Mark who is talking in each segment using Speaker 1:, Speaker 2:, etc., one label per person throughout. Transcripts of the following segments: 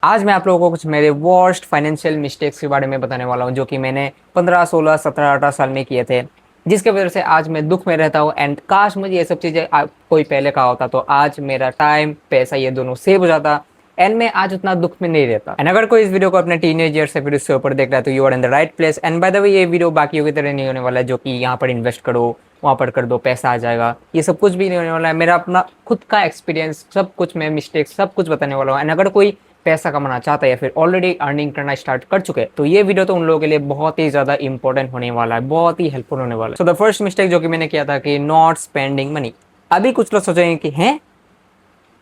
Speaker 1: आज मैं आप लोगों को कुछ मेरे वर्स्ट फाइनेंशियल मिस्टेक्स के बारे में बताने वाला हूँ जो कि मैंने 15, 16, 17, 18 साल में किए थे, जिसके वजह से आज मैं दुख में रहता हूँ। एंड काश मुझे ये सब चीज़ें कोई पहले कहा होता तो आज मेरा टाइम पैसा ये दोनों सेव हो जाता एंड मैं आज उतना दुख में नहीं रहता। एंड अगर कोई इस वीडियो को अपने टीनेज ईयर से फिर उससे ऊपर देख रहा है तो you are in the right place. And by the way ये वीडियो बाकियों की तरह नहीं होने वाला है जो कि यहाँ पर इन्वेस्ट करो वहाँ पर कर दो पैसा आ जाएगा, ये सब कुछ भी नहीं होने वाला है। मेरा अपना खुद का एक्सपीरियंस सब कुछ, मैं मिस्टेक्स सब कुछ बताने वाला हूँ। एंड अगर कोई पैसा कमाना चाहता है या फिर ऑलरेडी अर्निंग करना स्टार्ट कर चुके हैं तो ये वीडियो तो उन लोगों के लिए बहुत ही ज़्यादा इंपॉर्टेंट होने वाला है, बहुत ही हेल्पफुल होने वाला है। सो द फर्स्ट मिस्टेक जो कि मैंने किया था कि नॉट स्पेंडिंग मनी। अभी कुछ लोग सोचेंगे कि हैं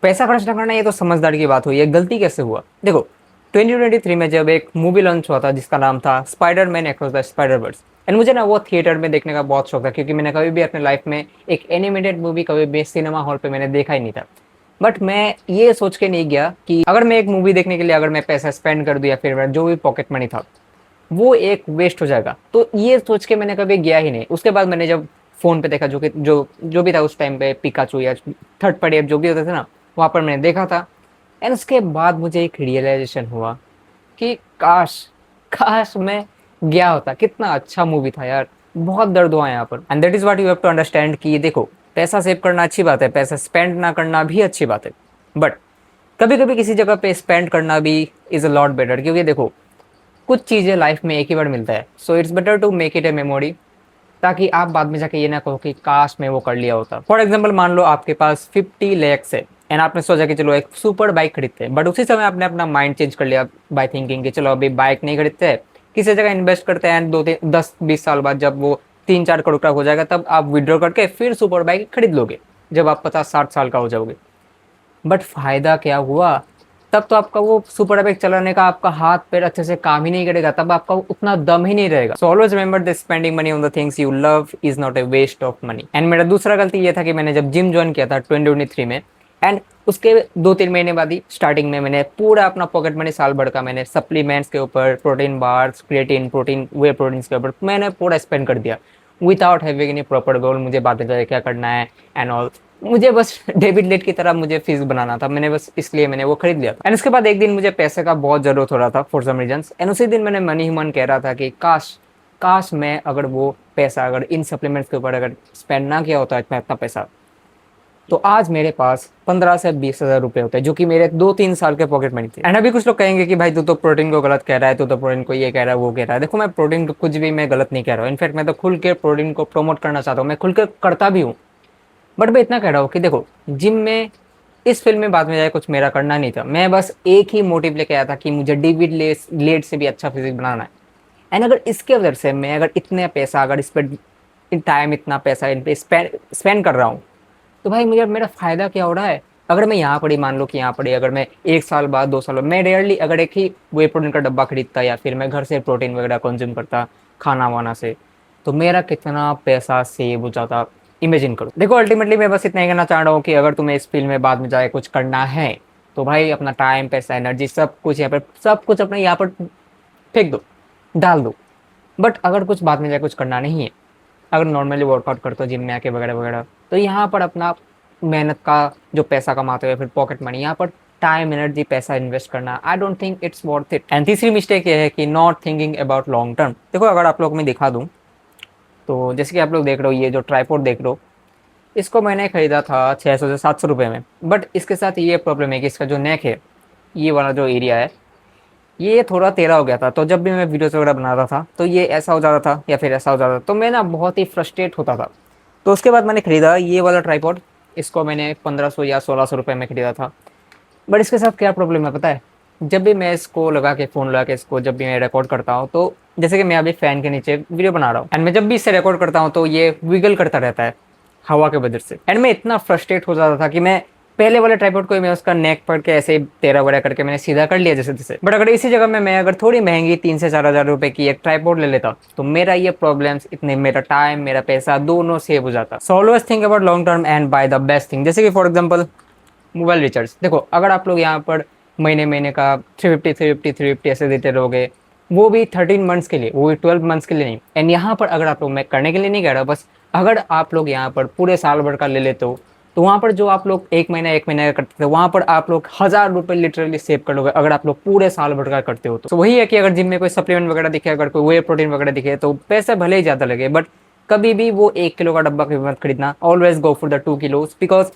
Speaker 1: पैसा खर्च ना करना ये तो समझदारी की बात हुई, ये गलती कैसे हुआ। देखो 2023 में जब एक मूवी लॉन्च हुआ था जिसका नाम था Spider Man across the Spider Verse, and मुझे ना वो थिएटर में देखने का बहुत शौक था क्योंकि मैंने कभी भी अपने लाइफ में एक एनिमेटेड मूवी कभी भी सिनेमा हॉल पे मैंने देखा ही नहीं था। बट मैं ये सोच के नहीं गया कि अगर मैं एक मूवी देखने के लिए अगर मैं पैसा स्पेंड कर दूँ या फिर मेरा जो भी पॉकेट मनी था वो एक वेस्ट हो जाएगा, तो ये सोच के मैंने कभी गया ही नहीं। उसके बाद मैंने जब फ़ोन पे देखा जो कि जो भी था उस टाइम पे पिकाचू या थर्ड पार्टी ऐप जो भी होते थे ना, वहाँ पर मैंने देखा था। एंड उसके बाद मुझे एक रियलाइजेशन हुआ कि काश काश मैं गया होता, कितना अच्छा मूवी था यार। बहुत दर्द हुआ यहाँ पर। And that is what you have to understand कि देखो पैसा सेव करना अच्छी बात है, पैसा स्पेंड ना करना भी अच्छी बात है, बट कभी कभी किसी जगह पे स्पेंड करना भी इज़ अ लॉट बेटर। क्योंकि देखो कुछ चीज़ें लाइफ में एक ही बार मिलता है, so it's better to make it a memory, ताकि आप बाद में जाके ये ना कहो कि काश मैं वो कर लिया होता। फॉर एग्जाम्पल मान लो आपके पास 50 lakhs है एंड आपने सोचा कि चलो एक सुपर बाइक खरीदते हैं, बट उसी समय आपने अपना माइंड चेंज कर लिया बाय थिंकिंग कि चलो अभी बाइक नहीं खरीदते हैं, किसी जगह इन्वेस्ट करते हैं एंड 10-20 साल बाद जब वो 3-4 करोड़ का हो जाएगा तब आप विड्रॉ करके फिर सुपर बाइक खरीद लोगे जब आप 50-60 साल का हो जाओगे। बट फायदा क्या हुआ, तब तो आपका वो सुपर बाइक चलाने का आपका हाथ पैर अच्छे से काम ही नहीं करेगा, तब आपका उतना दम ही नहीं रहेगा। So always remember the spending money on the things you love is not a waste of money. And मेरा दूसरा गलती ये था कि मैंने जब जिम ज्वाइन किया था 2023 में, एंड उसके 2-3 महीने बाद ही स्टार्टिंग में मैंने पूरा अपना पॉकेट मनी साल भर का मैंने सप्लीमेंट्स के ऊपर, प्रोटीन बार्स, क्रिएटिन, प्रोटीन, वे प्रोटीन के ऊपर मैंने पूरा स्पेंड कर दिया विदाउट हैविंग एनी प्रॉपर गोल। मुझे बाद में जाके क्या करना है एंड ऑल, मुझे बस डेबिट लेट की तरह मुझे फीस बनाना था, मैंने बस इसलिए मैंने वो खरीद लिया था। एंड उसके बाद एक दिन मुझे पैसे का बहुत जरूरत हो रहा था फॉर सम रीजन, एंड उसी दिन मैंने मन ही मन कह रहा था कि काश काश मैं अगर वो पैसा अगर इन सप्लीमेंट्स के ऊपर अगर स्पेंड ना किया होता इतना पैसा, तो आज मेरे पास 15 से 20 हज़ार रुपए होते हैं जो कि मेरे 2-3 साल के पॉकेट मनी थे। एंड अभी कुछ लोग कहेंगे कि भाई तू तो प्रोटीन को गलत कह रहा है, तू तो प्रोटीन को ये कह रहा है वो कह रहा है। देखो मैं प्रोटीन को कुछ भी मैं गलत नहीं कह रहा हूँ, इनफैक्ट मैं तो खुल के प्रोटीन को प्रमोट करना चाहता हूँ, मैं खुल के करता भी हूँ। बट मैं इतना कह रहा हूँ कि देखो जिम में इस फिल्म में बाद में जाए कुछ मेरा करना नहीं था, मैं बस एक ही मोटिव लेके आया था कि मुझे डेविड लेड से भी अच्छा फिजिक बनाना है। एंड अगर इसके वजह से मैं अगर इतने पैसा अगर इस पर टाइम इतना पैसा इन पे स्पेंड कर रहा हूँ तो भाई मुझे मेरा फ़ायदा क्या हो रहा है। अगर मैं यहाँ पड़ी, मान लो कि यहाँ पड़ी, अगर मैं 1 साल बाद 2 साल बाद मैं रेयरली अगर एक ही वे प्रोटीन का डब्बा खरीदता या फिर मैं घर से प्रोटीन वगैरह कंज्यूम करता खाना वाना से, तो मेरा कितना पैसा सेव हो जाता इमेजिन करो। देखो अल्टीमेटली मैं बस इतना ही कहना चाह रहा हूँ कि अगर तुम्हें इस फील्ड में बाद में जाके कुछ करना है तो भाई अपना टाइम पैसा एनर्जी सब कुछ यहाँ पर सब कुछ अपने यहाँ पर फेंक दो, डाल दो। बट अगर कुछ बाद में जाके कुछ करना नहीं है, अगर नॉर्मली वर्कआउट करते हो जिम में आके वगैरह वगैरह, तो यहाँ पर अपना मेहनत का जो पैसा कमाते हो या फिर पॉकेट मनी, यहाँ पर टाइम एनर्जी पैसा इन्वेस्ट करना I don't think it's worth it. And तीसरी मिस्टेक ये है कि not thinking about long term. देखो अगर आप लोग मैं दिखा दूँ तो जैसे कि आप लोग देख रहे हो ये जो ट्राईपोड देख रहे हो, इसको मैंने खरीदा था 600 से 700 रुपये में। बट इसके साथ ये प्रॉब्लम है कि इसका जो नेक है, ये वाला जो एरिया है, ये थोड़ा टेढ़ा हो गया था। तो जब भी मैं वीडियोस वगैरह बनाता था तो ये ऐसा हो जाता था या फिर ऐसा हो जाता था, तो मैं ना बहुत ही फ्रस्ट्रेट होता था। तो उसके बाद मैंने खरीदा ये वाला ट्राईपॉड, इसको मैंने 1500 या 1600 रुपये में खरीदा था। बट इसके साथ क्या प्रॉब्लम है पता है, जब भी मैं इसको लगा के फ़ोन लगा के इसको जब भी मैं रिकॉर्ड करता हूँ, तो जैसे कि मैं अभी फ़ैन के नीचे वीडियो बना रहा हूँ एंड मैं जब भी इससे रिकॉर्ड करता हूँ तो ये विगल करता रहता है हवा के वजह से। एंड मैं इतना फ्रस्ट्रेट हो जाता था कि मैं पहले वाले ट्राइपॉड को ही मैं उसका नेक पकड़ के ऐसे ही तेरा वगैरह करके मैंने सीधा कर लिया जैसे तैसे। बट अगर इसी जगह में मैं अगर थोड़ी महंगी 3 से 4 हज़ार रुपए की एक ट्राइपॉड ले लेता तो मेरा ये प्रॉब्लम्स इतने, मेरा टाइम मेरा पैसा दोनों सेव हो जाता। So always think about long term and by the best thing. जैसे कि फॉर एग्जाम्पल मोबाइल रिचार्ज, देखो अगर आप लोग यहाँ पर महीने महीने का 350 ऐसे देते रहोगे, वो भी 13 मंथ्स के लिए, वो भी 12 मंथ्स के लिए नहीं। एंड यहाँ पर अगर आप लोग, मैं करने के लिए नहीं कह रहा, बस अगर आप लोग यहाँ पर पूरे साल भर का ले लेते हो तो वहाँ पर जो आप लोग एक महीना का करते थे, वहाँ पर आप लोग 1000 रुपये लिटरली सेव कर लोगे अगर आप लोग पूरे साल भर का करते हो। तो वही है कि अगर जिम में कोई सप्लीमेंट वगैरह दिखे, अगर कोई वे प्रोटीन वगैरह दिखे, तो पैसे भले ही ज़्यादा लगे, बट कभी भी वो 1 किलो का डब्बा कभी मत खरीदना। Always go for the 2 kilos, because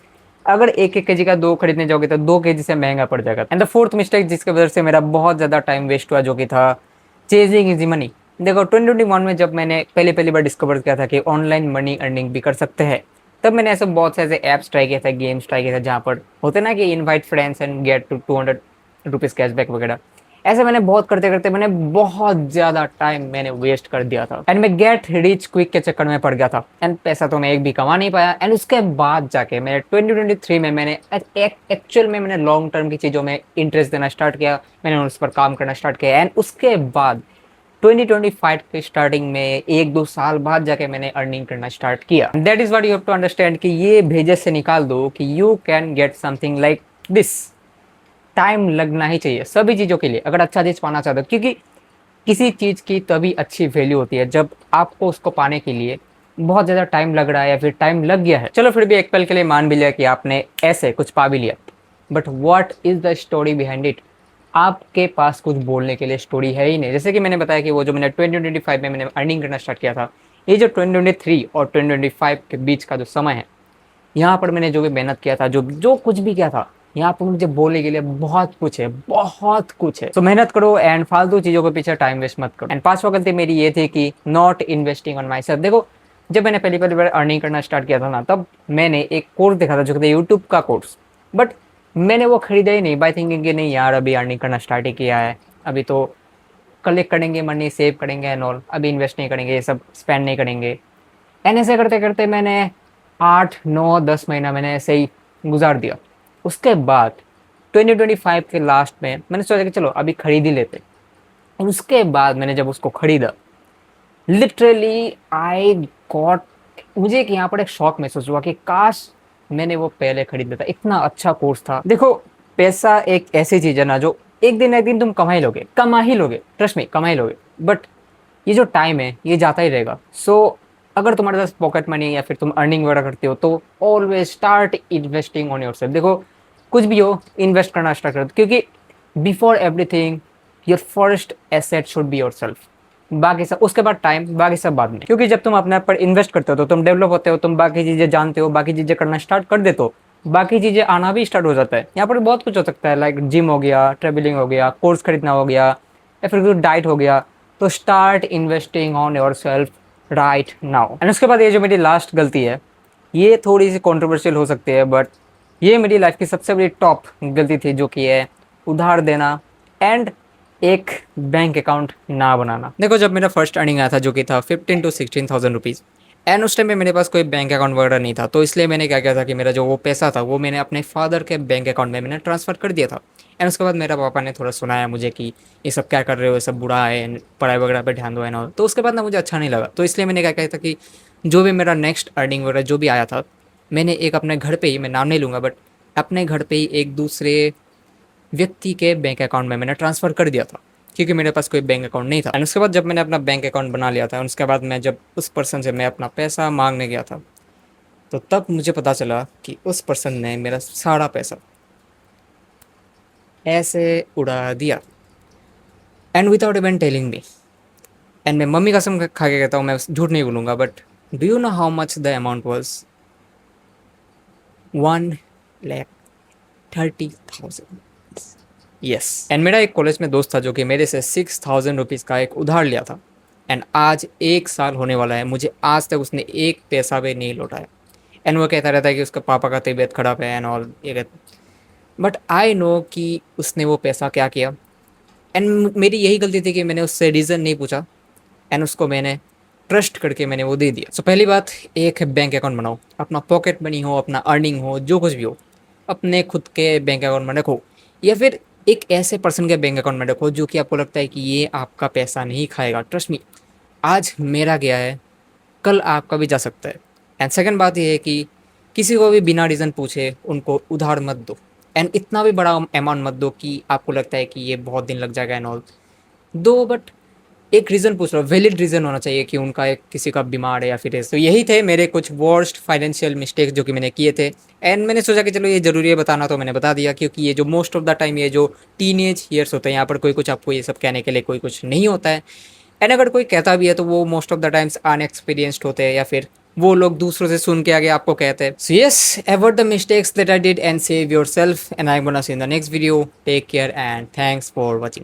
Speaker 1: अगर 1 1 केजी का 2 खरीदने जाओगे तो 2 केजी से महंगा पड़ जाएगा। एंड द फोर्थ मिस्टेक जिसकी वजह से मेरा बहुत ज़्यादा टाइम वेस्ट हुआ, जो कि था चेजिंग इजी मनी। देखो 2021 में जब मैंने पहली पहली बार डिस्कवर किया था कि ऑनलाइन मनी अर्निंग भी कर सकते हैं, तब मैंने ऐसे बहुत से ऐसे ऐप्स ट्राई किए थे, गेम्स ट्राई किए थे, जहाँ पर होते ना कि invite friends and get to 200 rupees cashback वगैरह। ऐसे मैंने बहुत करते करते मैंने बहुत ज़्यादा टाइम मैंने वेस्ट कर दिया था, एंड मैं गेट रिच क्विक के चक्कर में पड़ गया था, एंड पैसा तो मैं एक भी कमा नहीं पाया। एंड उसके बाद जाके मैंने 2023 में मैंने एक्चुअल में मैंने लॉन्ग टर्म की चीज़ों में इंटरेस्ट देना स्टार्ट किया, मैंने उस पर काम करना स्टार्ट किया। एंड उसके बाद 2025 के स्टार्टिंग में 1 2 साल बाद जाके मैंने अर्निंग करना स्टार्ट किया। That is what you have to understand कि ये भेजे से निकाल दो कि you can get something like this. Time लगना ही चाहिए सभी चीज़ों के लिए अगर अच्छा चीज़ पाना चाहते हो, क्योंकि किसी चीज़ की तभी अच्छी वैल्यू होती है जब आपको उसको पाने के लिए बहुत ज़्यादा टाइम लग रहा है या फिर टाइम लग गया है। चलो फिर भी एक पल के लिए मान भी लिया कि आपने ऐसे कुछ पा भी लिया, but what is the story behind it? आपके पास कुछ बोलने के लिए स्टोरी है ही नहीं। जैसे कि मैंने बताया कि वो जो मैंने 2025 में मैंने अर्निंग करना स्टार्ट किया था, ये जो 2023 और 2025 के बीच का जो समय है, यहाँ पर मैंने जो भी मेहनत किया था, जो जो कुछ भी किया था, यहाँ पर मुझे बोलने के लिए बहुत कुछ है, बहुत कुछ है। तो मेहनत करो एंड फालतू चीज़ों के पीछे टाइम वेस्ट मत करो। एंड पांचवा गलती मेरी ये थी कि not investing on my self. देखो जब मैंने पहली पहली बार अर्निंग करना स्टार्ट किया था ना, तब मैंने एक कोर्स देखा था जो कि यूट्यूब का कोर्स, बट मैंने वो खरीदा ही नहीं बाय थिंकिंग कि नहीं यार अभी अर्निंग करना स्टार्ट ही किया है, अभी तो कलेक्ट करेंगे मनी, सेव करेंगे एंड ऑल, अभी इन्वेस्ट नहीं करेंगे, ये सब स्पेंड नहीं करेंगे। एंड ऐसे करते करते मैंने 8 9 10 महीना मैंने ऐसे ही गुजार दिया। उसके बाद 2025 के लास्ट में मैंने सोचा कि चलो अभी खरीद ही लेते। और उसके बाद मैंने जब उसको खरीदा, लिटरली आई गॉट, मुझे एक यहाँ पर एक शौक महसूस हुआ कि काश मैंने वो पहले खरीद लिया था, इतना अच्छा कोर्स था। देखो पैसा एक ऐसी चीज़ है ना जो एक दिन ना एक दिन तुम कमा ही लोगे, ट्रस्ट में कमा ही लोगे, बट ये जो टाइम है ये जाता ही रहेगा। सो अगर तुम्हारे पास पॉकेट मनी या फिर तुम अर्निंग वगैरह करते हो तो always start investing on your self. देखो कुछ भी हो इन्वेस्ट करना स्टार्ट कर दो, क्योंकि before everything your first asset should be your self. बाकी सब उसके बाद टाइम, बाकी सब बाद में, क्योंकि जब तुम अपने आप पर इन्वेस्ट करते हो तो तुम डेवलप होते हो, तुम बाकी चीज़ें जानते हो, बाकी चीज़ें करना स्टार्ट कर देते हो, बाकी चीज़ें आना भी स्टार्ट हो जाता है। यहाँ पर बहुत कुछ हो सकता है, लाइक जिम हो गया, ट्रेवलिंग हो गया, कोर्स खरीदना हो गया, या फिर कोई डाइट हो गया। तो start investing on your self right now. And उसके बाद ये जो मेरी लास्ट गलती है, ये थोड़ी सी कॉन्ट्रोवर्शियल हो सकती है, बट ये मेरी लाइफ की सबसे बड़ी टॉप गलती थी, जो कि है उधार देना एंड एक बैंक अकाउंट ना बनाना। देखो जब मेरा फर्स्ट अर्निंग आया था जो कि था 15 to 16,000 रुपीज़, एंड उस टाइम में मेरे पास कोई बैंक अकाउंट वगैरह नहीं था, तो इसलिए मैंने क्या किया था कि मेरा जो वो पैसा था वो मैंने अपने फादर के बैंक अकाउंट में मैंने ट्रांसफ़र कर दिया था। एंड उसके बाद मेरा पापा ने थोड़ा सुनाया मुझे कि ये सब क्या कर रहे हो, ये सब बुरा है, पढ़ाई वगैरह पे ध्यान दो है ना। तो उसके बाद ना मुझे अच्छा नहीं लगा, तो इसलिए मैंने क्या किया था कि जो भी मेरा नेक्स्ट अर्निंग वगैरह जो भी आया था, मैंने एक अपने घर पे ही, मैं नाम नहीं लूँगा, बट अपने घर पे ही एक दूसरे व्यक्ति के बैंक अकाउंट में मैंने ट्रांसफ़र कर दिया था, क्योंकि मेरे पास कोई बैंक अकाउंट नहीं था। एंड उसके बाद जब मैंने अपना बैंक अकाउंट बना लिया था, उसके बाद मैं जब उस पर्सन से मैं अपना पैसा मांगने गया था, तो तब मुझे पता चला कि उस पर्सन ने मेरा सारा पैसा ऐसे उड़ा दिया, and without even telling me. And मैं मम्मी कसम खा के कहता हूँ, मैं झूठ नहीं बोलूँगा, but do you know how much the amount was? 1,30,000। Yes. And मेरा एक कॉलेज में दोस्त था जो कि मेरे से 6,000 रुपीज़ का एक उधार लिया था, एंड आज 1 साल होने वाला है, मुझे आज तक उसने एक पैसा भी नहीं लौटाया। एंड वो कहता रहता है कि उसका पापा का तबीयत ख़राब है एंड ऑल ये कहता, बट आई नो कि उसने वो पैसा क्या किया। एंड मेरी यही गलती थी कि मैंने उससे रीज़न नहीं पूछा, एंड उसको मैंने ट्रस्ट करके मैंने वो दे दिया। सो पहली बात, एक बैंक अकाउंट बनाओ, अपना पॉकेट मनी हो, अपना अर्निंग हो, जो कुछ भी हो, अपने खुद के बैंक अकाउंट में रखो, या फिर एक ऐसे पर्सन के बैंक अकाउंट में रखो जो कि आपको लगता है कि ये आपका पैसा नहीं खाएगा। ट्रस्ट मी, आज मेरा गया है, कल आपका भी जा सकता है। एंड सेकंड बात ये है कि किसी को भी बिना रीज़न पूछे उनको उधार मत दो, एंड इतना भी बड़ा अमाउंट मत दो कि आपको लगता है कि ये बहुत दिन लग जाएगा एंड ऑल। दो, बट एक रीज़न पूछ रहा हूँ, वैलिड रीज़न होना चाहिए कि उनका एक किसी का बीमार है या फिर ऐसे। तो यही थे मेरे कुछ वर्स्ट फाइनेंशियल मिस्टेक्स जो कि मैंने किए थे, एंड मैंने सोचा कि चलो ये ज़रूरी है बताना, तो मैंने बता दिया, क्योंकि ये जो मोस्ट ऑफ द टाइम ये जो टीनेज ईयर्स होते हैं, यहाँ पर कोई कुछ आपको ये सब कहने के लिए कोई कुछ नहीं होता है। एंड अगर कोई कहता भी है तो वो most of the times inexperienced होते हैं, या फिर वो लोग दूसरों से सुन के आगे आपको कहते हैं। So yes, ever the mistakes that I did and save yourself, and I gonna see in the next video. Take care and thanks for watching.